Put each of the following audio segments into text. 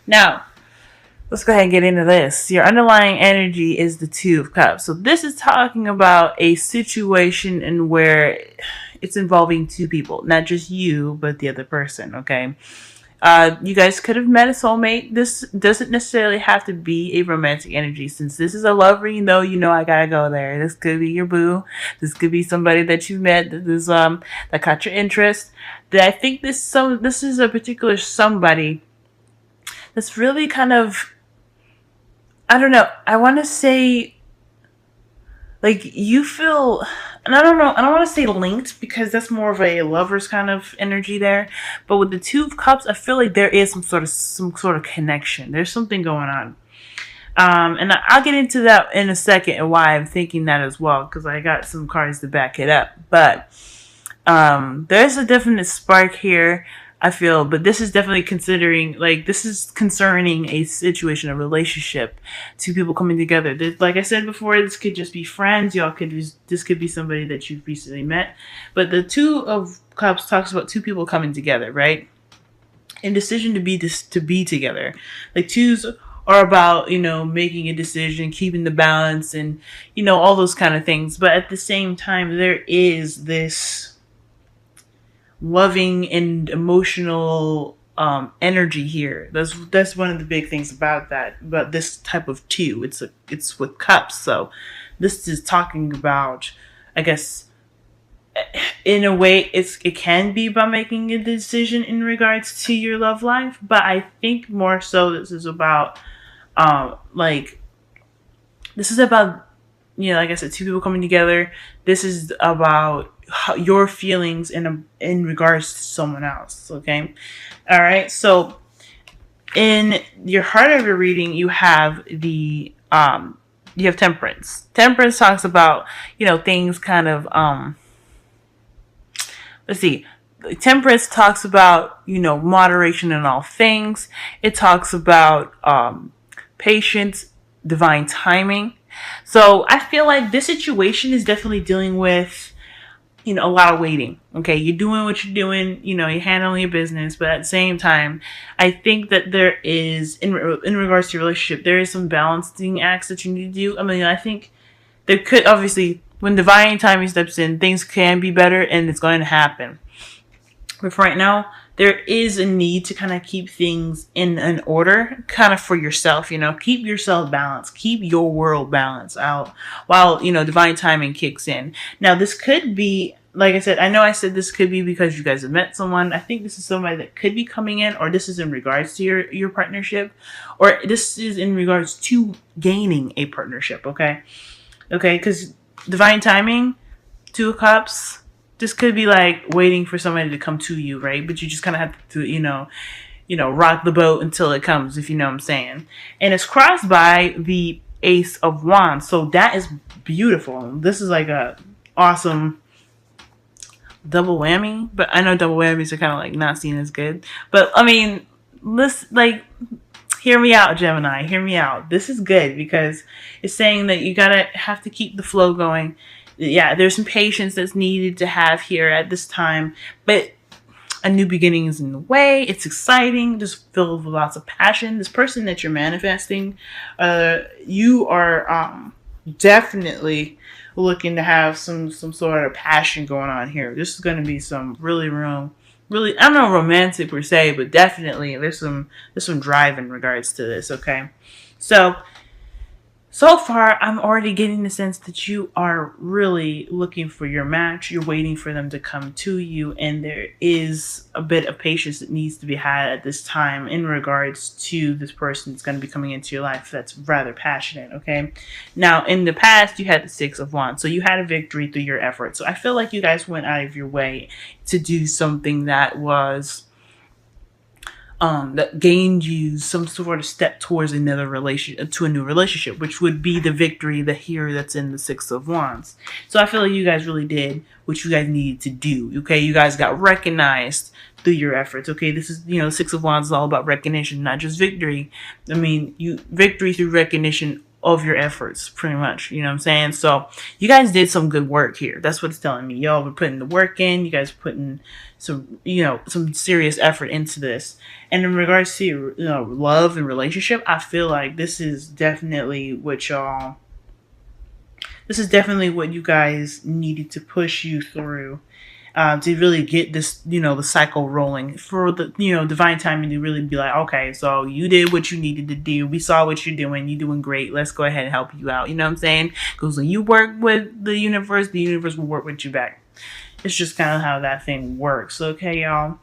Now, let's go ahead and get into this. Your underlying energy is the Two of Cups. So this is talking about a situation in where it's involving two people, not just you, but the other person, okay? You guys could have met a soulmate. This doesn't necessarily have to be a romantic energy. Since this is a lover, you know I gotta go there. This could be your boo. This could be somebody that you met that caught your interest. That I think this is a particular somebody that's really kind of, I don't know. I want to say, like, you feel, and I don't know, I don't want to say linked because that's more of a lover's kind of energy there. But with the Two of Cups, I feel like there is some sort of connection. There's something going on. And I'll get into that in a second and why I'm thinking that as well, because I got some cards to back it up. But there's a definite spark here, I feel, but this is definitely this is concerning a situation, a relationship, two people coming together. Like I said before, this could just be friends. This could be somebody that you've recently met. But the Two of Cups talks about two people coming together, right? And decision to be together. Like twos are about, making a decision, keeping the balance, and, all those kind of things. But at the same time, there is this loving and emotional energy here. That's one of the big things about that. But this type of two, it's with cups. So this is talking about, I guess, in a way, it can be about making a decision in regards to your love life. But I think more so, this is about, this is about, like I said, two people coming together. This is about your feelings in regards to someone else. Okay, all right. So in your heart of your reading, you have Temperance. Temperance talks about things kind of let's see. Temperance talks about moderation in all things. It talks about patience, divine timing. So I feel like this situation is definitely dealing with, a lot of waiting. Okay, you're doing what you're doing, you're handling your business, but at the same time, I think that there is, in regards to your relationship, there is some balancing acts that you need to do. I mean, I think there could, obviously, when divine timing steps in, things can be better and it's going to happen. But for right now, there is a need to kind of keep things in an order, kind of for yourself, keep yourself balanced, keep your world balanced out while, divine timing kicks in. Now, this could be, like I said, I know I said this could be because you guys have met someone. I think this is somebody that could be coming in, or this is in regards to your partnership, or this is in regards to gaining a partnership, okay? Okay, because divine timing, Two of Cups, this could be like waiting for somebody to come to you, right? But you just kind of have to, rock the boat until it comes, if you know what I'm saying. And it's crossed by the Ace of Wands. So that is beautiful. This is like a awesome double whammy. But I know double whammies are kind of like not seen as good. But I mean, hear me out, Gemini. Hear me out. This is good because it's saying that you have to keep the flow going. Yeah, there's some patience that's needed to have here at this time, but a new beginning is in the way. It's exciting, just filled with lots of passion. This person that you're manifesting, you are definitely looking to have some sort of passion going on here. This is going to be some really, I don't know, romantic per se, but definitely there's some drive in regards to this. Okay, so far, I'm already getting the sense that you are really looking for your match. You're waiting for them to come to you, and there is a bit of patience that needs to be had at this time in regards to this person that's going to be coming into your life that's rather passionate, okay? Now, in the past, you had the Six of Wands, so you had a victory through your efforts. So I feel like you guys went out of your way to do something that was that gained you some sort of step towards another to a new relationship, which would be the victory that's in the Six of Wands. So I feel like you guys really did what you guys needed to do. Okay, you guys got recognized through your efforts. Okay, this is, the Six of Wands is all about recognition, not just victory. I mean, victory through recognition of your efforts, pretty much. You know what I'm saying? So you guys did some good work here. That's what it's telling me. Y'all were putting the work in. You guys putting some, some serious effort into this. And in regards to, love and relationship, I feel like this is definitely what you guys needed to push you through, to really get this, the cycle rolling for the, divine timing to really be like, okay, so you did what you needed to do. We saw what you're doing. You're doing great. Let's go ahead and help you out. You know what I'm saying? Because when you work with the universe will work with you back. It's just kind of how that thing works. Okay, y'all.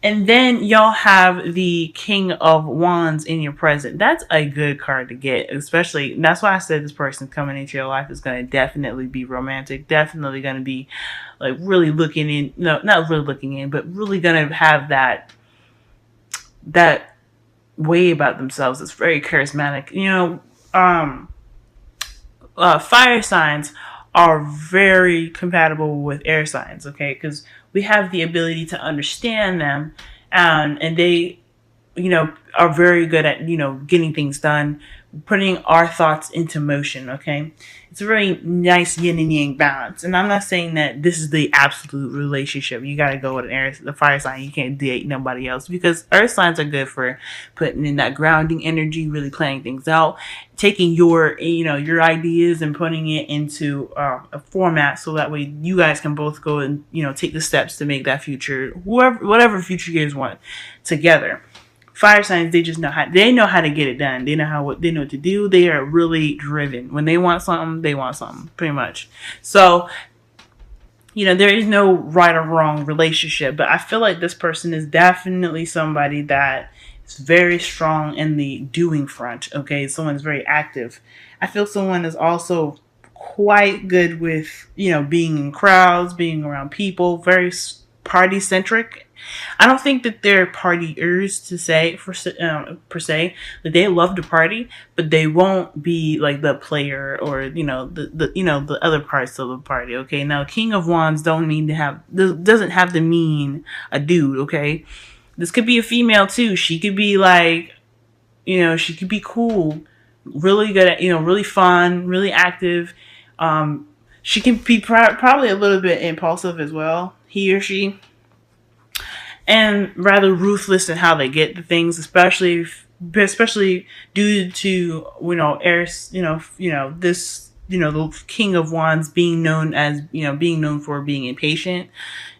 And then y'all have the King of Wands in your present. That's a good card to get, especially, that's why I said this person coming into your life is going to definitely be romantic, definitely going to be like really looking in, no, not really looking in, but really going to have that way about themselves. It's very charismatic. Fire signs are very compatible with air signs, okay? Because we have the ability to understand them, and they, are very good at, getting things done, putting our thoughts into motion, okay? It's a very nice yin and yang balance. And I'm not saying that this is the absolute relationship. You got to go with the fire sign. You can't date nobody else, because earth signs are good for putting in that grounding energy, really planning things out, taking your ideas and putting it into a format, so that way you guys can both go and, take the steps to make that future, whatever future you guys want together. Fire signs, they just know how to get it done. They know what to do. They are really driven. When they want something, pretty much. So, there is no right or wrong relationship, but I feel like this person is definitely somebody that is very strong in the doing front. Okay, someone is very active. I feel someone is also quite good with, being in crowds, being around people, very party centric. I don't think that they're partiers per se. That they love to party, but they won't be like the player or the other parts of the party. Okay, now King of Wands doesn't have to mean a dude. Okay, this could be a female too. She could be like, she could be cool, really good at, really fun, really active. She can be probably a little bit impulsive as well. He or she. And rather ruthless in how they get the things, especially due to heirs. The King of Wands being known for being impatient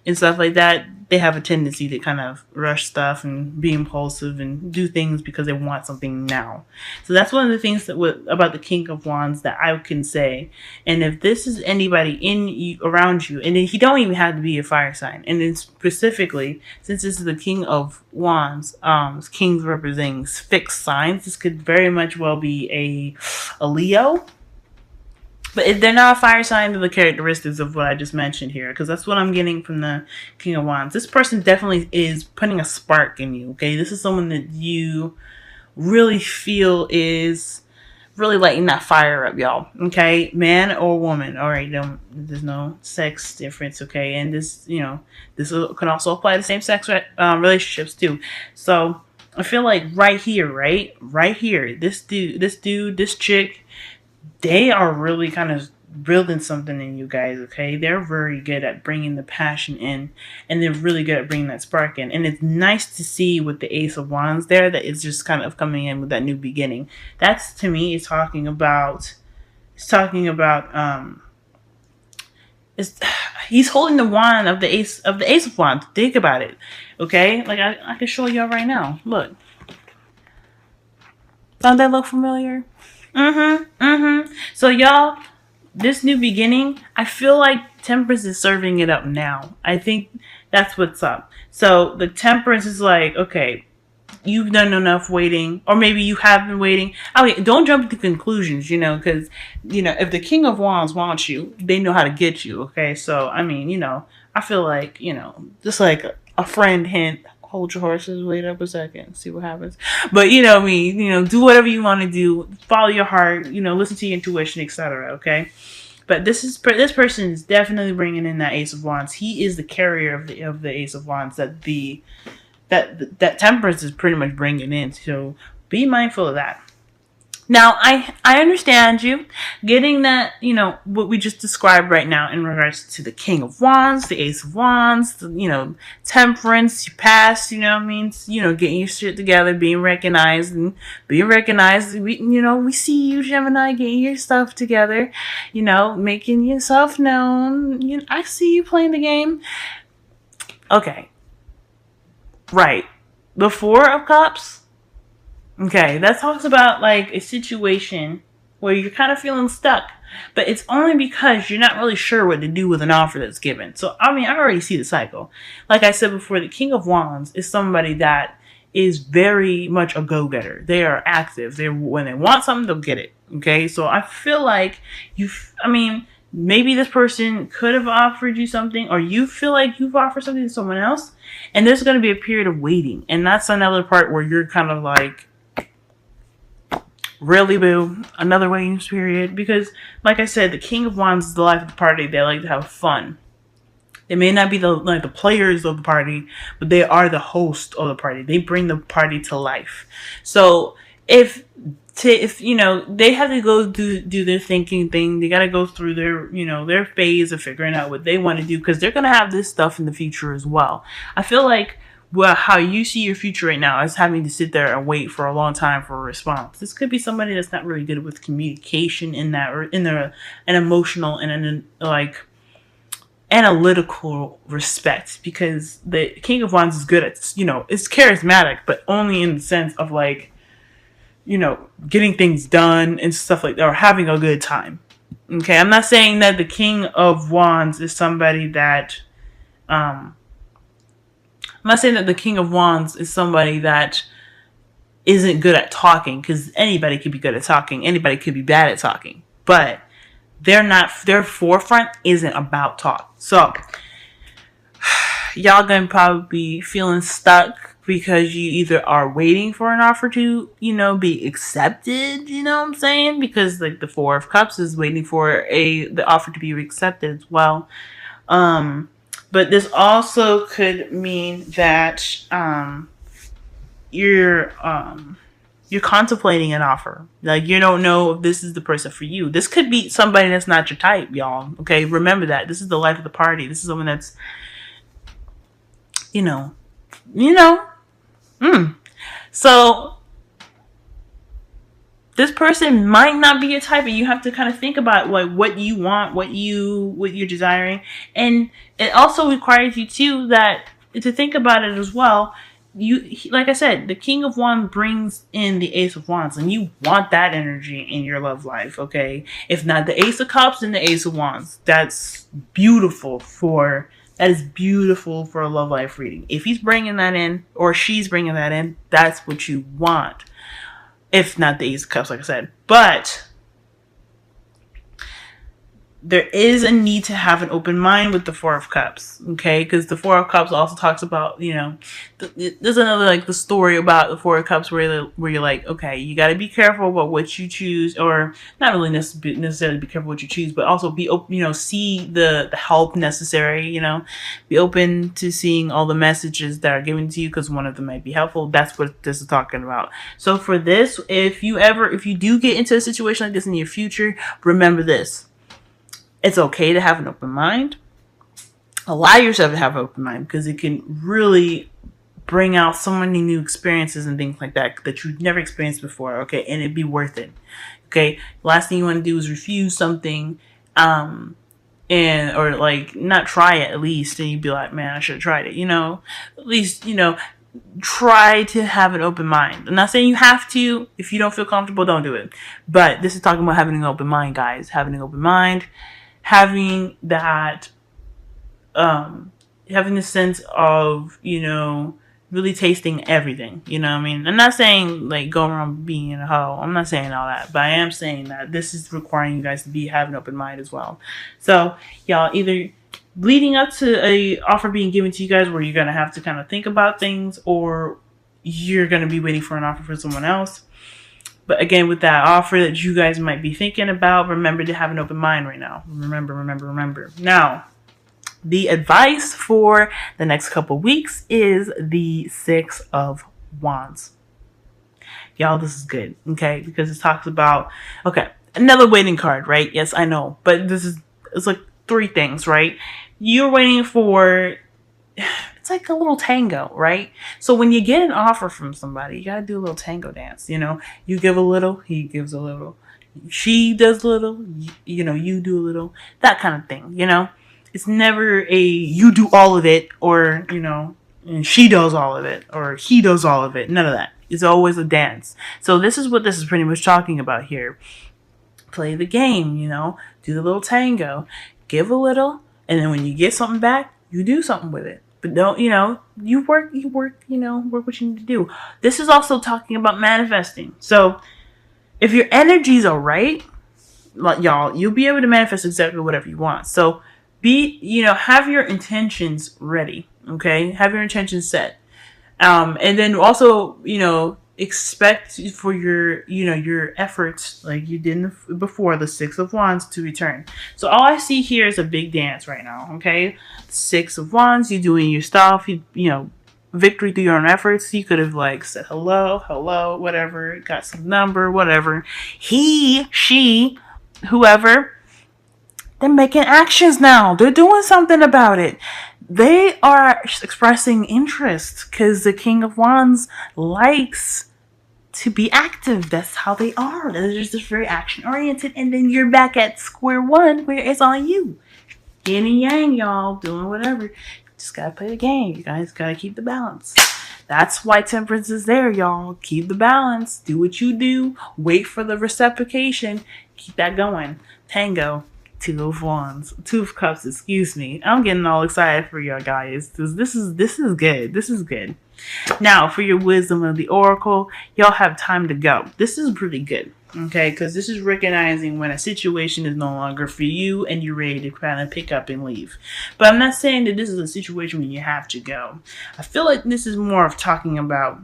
and stuff like that. They have a tendency to kind of rush stuff and be impulsive and do things because they want something now. So that's one of the things about the King of Wands that I can say. And if this is anybody around you, and he don't even have to be a fire sign, and then specifically, since this is the King of Wands, kings representing fixed signs, this could very much well be a Leo. But if they're not a fire sign, they're the characteristics of what I just mentioned here, because that's what I'm getting from the King of Wands. This person definitely is putting a spark in you, okay? This is someone that you really feel is really lighting that fire up, y'all, okay? Man or woman, all right? There's no sex difference, okay? And this can also apply to same-sex relationships too. So I feel like right here, this chick, they are really kind of building something in you guys, okay? They're very good at bringing the passion in, and they're really good at bringing that spark in. And it's nice to see with the Ace of Wands there that it's just kind of coming in with that new beginning. That's, to me, he's holding the wand of the Ace of Wands. Think about it, okay? Like I can show y'all right now. Look. Don't that look familiar? So y'all, this new beginning, I feel like Temperance is serving it up now. I think that's what's up. So the Temperance is like, okay, you've done enough waiting, or maybe you have been waiting. Okay, don't jump to conclusions, because, if the King of Wands wants you, they know how to get you, okay? So, I mean, I feel like, just like a friend hint, hold your horses, wait up a second, see what happens. But do whatever you want to do, follow your heart, listen to your intuition, etc. Okay, but this person is definitely bringing in that Ace of Wands. He is the carrier of the Ace of Wands that Temperance is pretty much bringing in. So be mindful of that. Now, I understand you getting that, what we just described right now in regards to the King of Wands, the Ace of Wands, Temperance, you pass, means, getting your shit together, being recognized. We see you, Gemini, getting your stuff together, making yourself known. I see you playing the game. Okay. Right. The Four of Cups. Okay, that talks about like a situation where you're kind of feeling stuck, but it's only because you're not really sure what to do with an offer that's given. So, I already see the cycle. Like I said before, the King of Wands is somebody that is very much a go-getter. They are active. When they want something, they'll get it. Okay, so I feel like maybe this person could have offered you something, or you feel like you've offered something to someone else, and there's going to be a period of waiting. And that's another part where you're kind of like, really, boo? Another waiting period? Because, like I said, the King of Wands is the life of the party. They like to have fun. They may not be the players of the party, but they are the host of the party. They bring the party to life. So if they have to go do their thinking thing, they got to go through their phase of figuring out what they want to do, because they're gonna have this stuff in the future as well. I feel like, well, how you see your future right now is having to sit there and wait for a long time for a response. This could be somebody that's not really good with communication in that, or in an emotional and an analytical respect, because the King of Wands is good at, it's charismatic, but only in the sense of getting things done and stuff like that, or having a good time. Okay, I'm not saying that the King of Wands is somebody that, I'm not saying that the King of Wands is somebody that isn't good at talking, because anybody could be good at talking. Anybody could be bad at talking. But their forefront isn't about talk. So, y'all gonna probably be feeling stuck because you either are waiting for an offer to, be accepted, you know what I'm saying? Because like the Four of Cups is waiting for the offer to be accepted as well. But this also could mean that you're contemplating an offer. Like, you don't know if this is the person for you. This could be somebody that's not your type, y'all. Okay, remember that. This is the life of the party. This is someone that's, So this person might not be your type, and you have to kind of think about like what you want, what you're desiring. And it also requires you too to think about it as well. Like I said, the King of Wands brings in the Ace of Wands, and you want that energy in your love life, okay? If not the Ace of Cups, then the Ace of Wands. That is beautiful for a love life reading. If he's bringing that in, or she's bringing that in, that's what you want. If not the Ace of Cups, like I said. But there is a need to have an open mind with the Four of Cups, okay? Because the Four of Cups also talks about, there's another, the story about the Four of Cups where you're like, okay, you got to be careful about what you choose, or not really necessarily be careful what you choose, but also be open, see the help necessary, be open to seeing all the messages that are given to you, because one of them might be helpful. That's what this is talking about. So for this, if you do get into a situation like this in your future, remember this. It's okay to have an open mind. Allow yourself to have an open mind, because it can really bring out so many new experiences and things like that you've never experienced before, okay? And it'd be worth it, okay? Last thing you want to do is refuse something, or not try it at least, and you'd be like, man, I should have tried it, At least, try to have an open mind. I'm not saying you have to. If you don't feel comfortable, don't do it. But this is talking about having an open mind, guys. Having an open mind. Having that, having the sense of, really tasting everything, what I mean? I'm not saying, go around being a hoe. I'm not saying all that, but I am saying that this is requiring you guys to have an open mind as well. So, y'all, either leading up to a offer being given to you guys where you're going to have to kind of think about things, or you're going to be waiting for an offer from someone else. But again, with that offer that you guys might be thinking about, remember to have an open mind right now. Remember. Now, the advice for the next couple weeks is the Six of Wands. Y'all, this is good, okay? Because it talks about, okay, another waiting card, right? Yes, I know. But it's like 3 things, right? You're waiting for, it's like a little tango, right? So when you get an offer from somebody, you gotta do a little tango dance, You give a little, he gives a little. She does a little, you do a little. That kind of thing. It's never a you do all of it, or, and she does all of it, or he does all of it. None of that. It's always a dance. So this is what this is pretty much talking about here. Play the game, do the little tango, give a little, and then when you get something back, you do something with it. But don't, you work, work what you need to do. This is also talking about manifesting. So if your energies are right, like y'all, you'll be able to manifest exactly whatever you want. So have your intentions ready. Okay. Have your intentions set. And then also, expect for your efforts, like you did before, the 6 of Wands to return. So all I see here is a big dance right now. Okay. 6 of Wands, you're doing your stuff, victory through your own efforts. You could have said hello, whatever, got some number, whatever. He, she, whoever, they're making actions now. They're doing something about it. They are expressing interest because the King of Wands likes to be active. That's how they are. They're just very action oriented. And then you're back at square one where it's on you. Yin and yang, y'all, doing whatever. Just gotta play the game. You guys gotta keep the balance. That's why temperance is there, y'all. Keep the balance. Do what you do. Wait for the reciprocation. Keep that going. Tango. 2 of Wands. 2 of Cups, excuse me. I'm getting all excited for y'all guys. This is good. This is good. Now, for your wisdom of the oracle, y'all have time to go. This is pretty good. Okay, because this is recognizing when a situation is no longer for you and you're ready to kind of pick up and leave. But I'm not saying that this is a situation where you have to go. I feel like this is more of talking about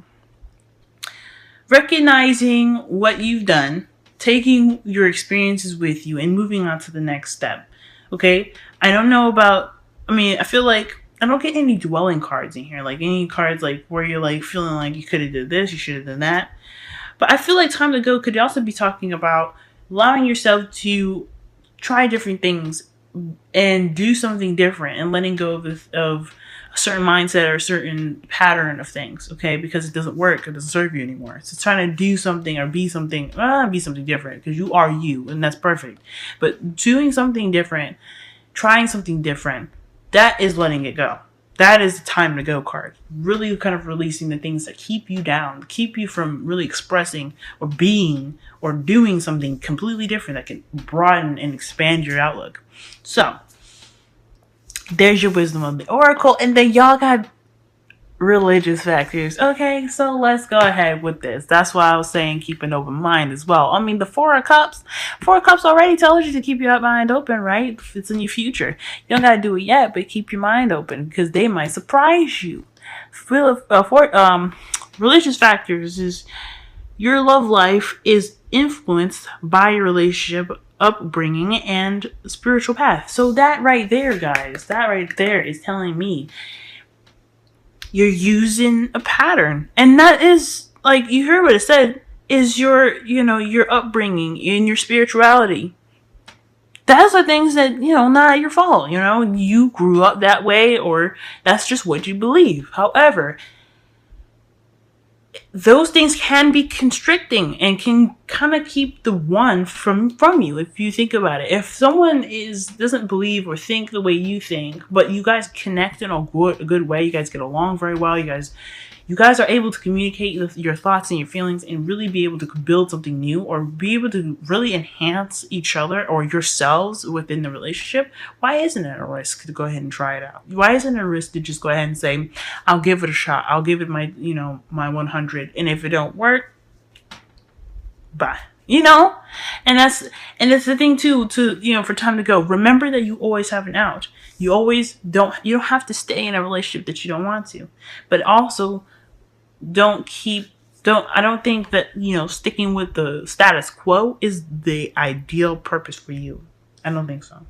recognizing what you've done, taking your experiences with you, and moving on to the next step. Okay, I don't know about, I feel like I don't get any dwelling cards in here, like any cards where you're feeling like you could have did this, you should have done that. But I feel like time to go could also be talking about allowing yourself to try different things and do something different and letting go of a certain mindset or a certain pattern of things, okay? Because it doesn't work, it doesn't serve you anymore. So trying to do something or be something different, because you are you, and that's perfect. But doing something different, trying something different, that is letting it go. That is the time to go card. Really kind of releasing the things that keep you down, keep you from really expressing or being or doing something completely different that can broaden and expand your outlook. So, there's your wisdom of the oracle. And then y'all got religious factors. Okay, so let's go ahead with this. That's why I was saying keep an open mind as well. The 4 of Cups already tells you to keep your mind open, right? It's in your future. You don't gotta do it yet, but keep your mind open because they might surprise you. Religious factors is your love life is influenced by your relationship, upbringing, and spiritual path. So that right there, guys, that right there is telling me you're using a pattern. And that is, you heard what it said, is your upbringing and your spirituality. Those are things that, not your fault. You grew up that way, or that's just what you believe. However, those things can be constricting and can kind of keep the one from you, if you think about it. If someone doesn't believe or think the way you think, but you guys connect in a good way, you guys get along very well, you guys are able to communicate your thoughts and your feelings and really be able to build something new or be able to really enhance each other or yourselves within the relationship, why isn't it a risk to go ahead and try it out? Why isn't it a risk to just go ahead and say, I'll give it a shot. I'll give it my 100. And if it don't work, bye. And that's the thing too, for time to go. Remember that you always have an out. You don't have to stay in a relationship that you don't want to, but also I don't think that, sticking with the status quo is the ideal purpose for you. I don't think so.